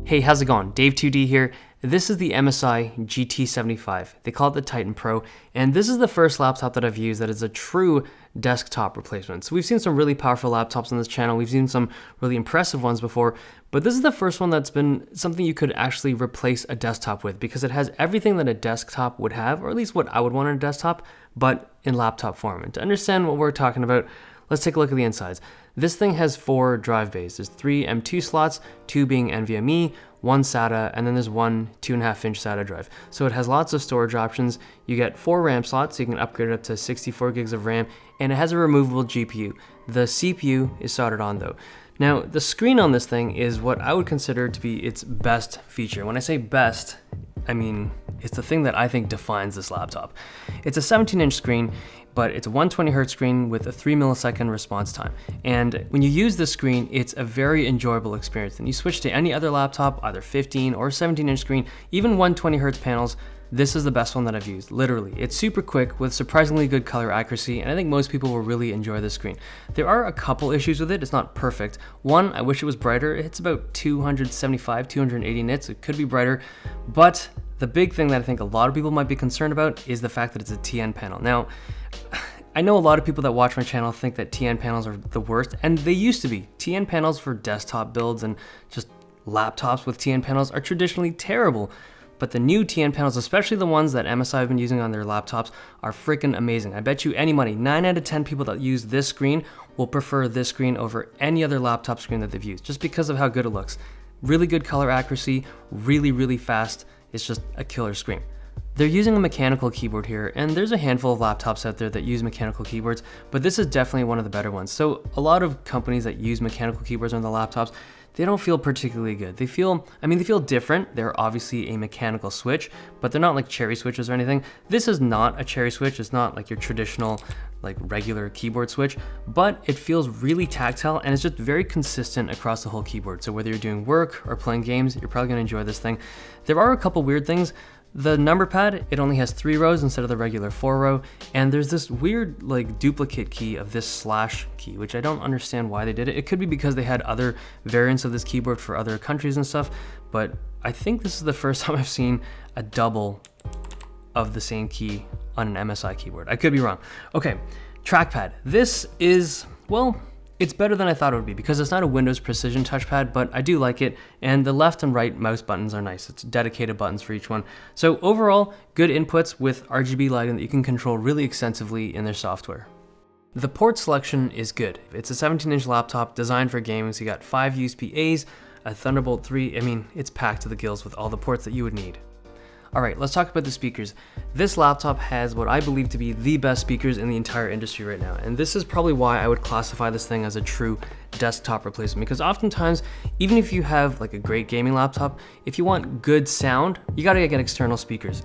Hey, how's it going? Dave2D here. This is the MSI GT75. They call it the Titan Pro, and this is the first laptop that I've used that is a true desktop replacement. So we've seen some really powerful laptops on this channel. We've seen some really impressive ones before, but this is the first one that's been something you could actually replace a desktop with because it has everything that a desktop would have, or at least what I would want in a desktop, but in laptop form. And to understand what we're talking about, let's take a look at the insides. This thing has 4 drive bays. There's 3 M2 slots, 2 being NVMe, 1 SATA, and then there's one 2.5-inch SATA drive. So it has lots of storage options. You get 4 RAM slots, so you can upgrade it up to 64 gigs of RAM, and it has a removable GPU. The CPU is soldered on though. Now, the screen on this thing is what I would consider to be its best feature. When I say best, I mean, it's the thing that I think defines this laptop. It's a 17-inch screen, but it's a 120Hz screen with a 3 millisecond response time. And when you use this screen, it's a very enjoyable experience. And you switch to any other laptop, either 15 or 17-inch screen, even 120Hz panels, this is the best one that I've used, literally. It's super quick with surprisingly good color accuracy, and I think most people will really enjoy this screen. There are a couple issues with it. It's not perfect. One, I wish it was brighter. It's about 275, 280 nits. It could be brighter, but the big thing that I think a lot of people might be concerned about is the fact that it's a TN panel. Now, I know a lot of people that watch my channel think that TN panels are the worst, and they used to be. TN panels for desktop builds and just laptops with TN panels are traditionally terrible. But the new TN panels, especially the ones that MSI have been using on their laptops, are freaking amazing. I bet you any money, 9 out of 10 people that use this screen will prefer this screen over any other laptop screen that they've used, just because of how good it looks. Really good color accuracy, really fast. It's just a killer screen. They're using a mechanical keyboard here, and there's a handful of laptops out there that use mechanical keyboards, but this is definitely one of the better ones. So a lot of companies that use mechanical keyboards on the laptops, they don't feel particularly good. They feel different. They're obviously a mechanical switch, but they're not like cherry switches or anything. This is not a cherry switch. It's not like your traditional, like regular keyboard switch, but it feels really tactile and it's just very consistent across the whole keyboard. So whether you're doing work or playing games, you're probably gonna enjoy this thing. There are a couple weird things. The number pad, it only has 3 rows instead of the regular 4 row, and there's this weird like duplicate key of this slash key, which I don't understand why they did it. It could be because they had other variants of this keyboard for other countries and stuff, but I think this is the first time I've seen a double of the same key on an MSI keyboard. I could be wrong. Okay, trackpad. This is, well, it's better than I thought it would be because it's not a Windows Precision touchpad, but I do like it, and the left and right mouse buttons are nice. It's dedicated buttons for each one. So overall, good inputs with RGB lighting that you can control really extensively in their software. The port selection is good. It's a 17-inch laptop designed for gaming, so you got 5 USB-As, a Thunderbolt 3. I mean, it's packed to the gills with all the ports that you would need. All right, let's talk about the speakers. This laptop has what I believe to be the best speakers in the entire industry right now. And this is probably why I would classify this thing as a true desktop replacement, because oftentimes, even if you have like a great gaming laptop, if you want good sound, you gotta get external speakers.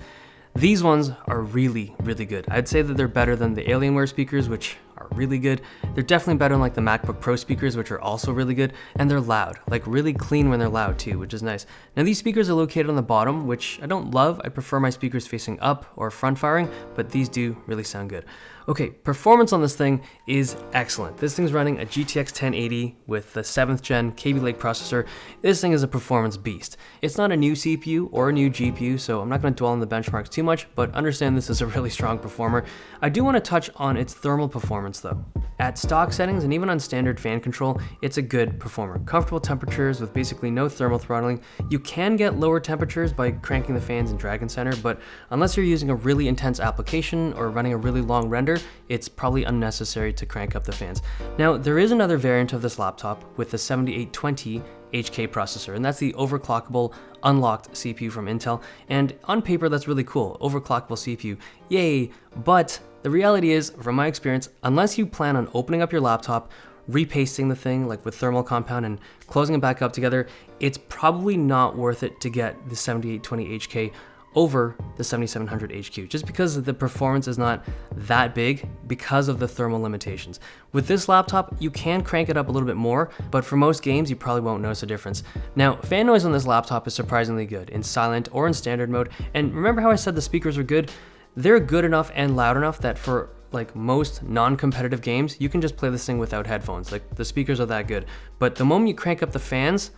These ones are really good. I'd say that they're better than the Alienware speakers, which are really good. They're definitely better than like the MacBook Pro speakers, which are also really good, and they're loud, like really clean when they're loud too, which is nice. Now these speakers are located on the bottom, which I don't love. I prefer my speakers facing up or front firing, but these do really sound good. Okay, performance on this thing is excellent. This thing's running a GTX 1080 with the 7th gen Kaby Lake processor. This thing is a performance beast. It's not a new CPU or a new GPU, so I'm not going to dwell on the benchmarks too much, but understand this is a really strong performer. I do want to touch on its thermal performance though. At stock settings and even on standard fan control, it's a good performer. Comfortable temperatures with basically no thermal throttling. You can get lower temperatures by cranking the fans in Dragon Center, but unless you're using a really intense application or running a really long render, it's probably unnecessary to crank up the fans. Now, there is another variant of this laptop with the 7820 HK processor, and that's the overclockable unlocked CPU from Intel. And on paper, that's really cool, overclockable CPU, yay! But the reality is, from my experience, unless you plan on opening up your laptop, repasting the thing like with thermal compound and closing it back up together, it's probably not worth it to get the 7820 HK over the 7700 HQ, just because the performance is not that big because of the thermal limitations. With this laptop, you can crank it up a little bit more, but for most games, you probably won't notice a difference. Now, fan noise on this laptop is surprisingly good in silent or in standard mode, and remember how I said the speakers are good? They're good enough and loud enough that for like most non-competitive games, you can just play this thing without headphones. Like the speakers are that good, but the moment you crank up the fans,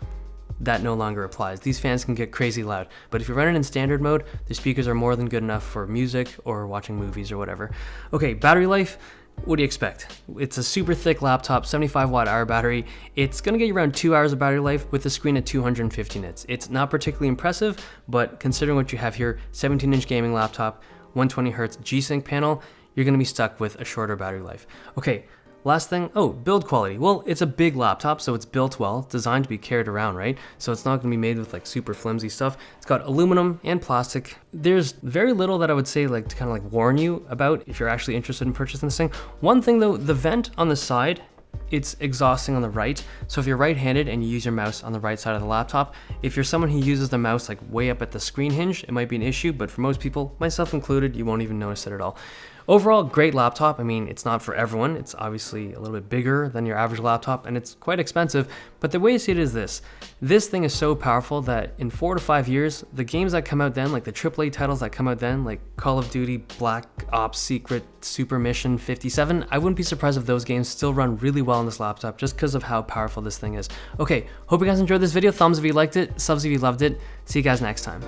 that no longer applies. These fans can get crazy loud, but if you run it in standard mode, the speakers are more than good enough for music or watching movies or whatever. Okay, battery life. What do you expect? It's a super thick laptop, 75 watt hour battery. It's gonna get you around 2 hours of battery life with a screen at 250 nits. It's not particularly impressive, but considering what you have here, 17-inch gaming laptop, 120 hertz G-Sync panel, you're gonna be stuck with a shorter battery life. Okay, last thing, build quality. Well, it's a big laptop, so it's built well. It's designed to be carried around, right? So it's not gonna be made with like super flimsy stuff. It's got aluminum and plastic. There's very little that I would say like to kind of like warn you about if you're actually interested in purchasing this thing. One thing though, the vent on the side, it's exhausting on the right. So if you're right-handed and you use your mouse on the right side of the laptop, if you're someone who uses the mouse like way up at the screen hinge, it might be an issue, but for most people, myself included, you won't even notice it at all. Overall, great laptop. I mean, it's not for everyone. It's obviously a little bit bigger than your average laptop and it's quite expensive, but the way I see it is this. This thing is so powerful that in 4 to 5 years, the games that come out then, like the AAA titles that come out then, like Call of Duty, Black Ops, Secret, Super Mission 57, I wouldn't be surprised if those games still run really well on this laptop just because of how powerful this thing is. Okay, hope you guys enjoyed this video. Thumbs if you liked it, subs if you loved it. See you guys next time.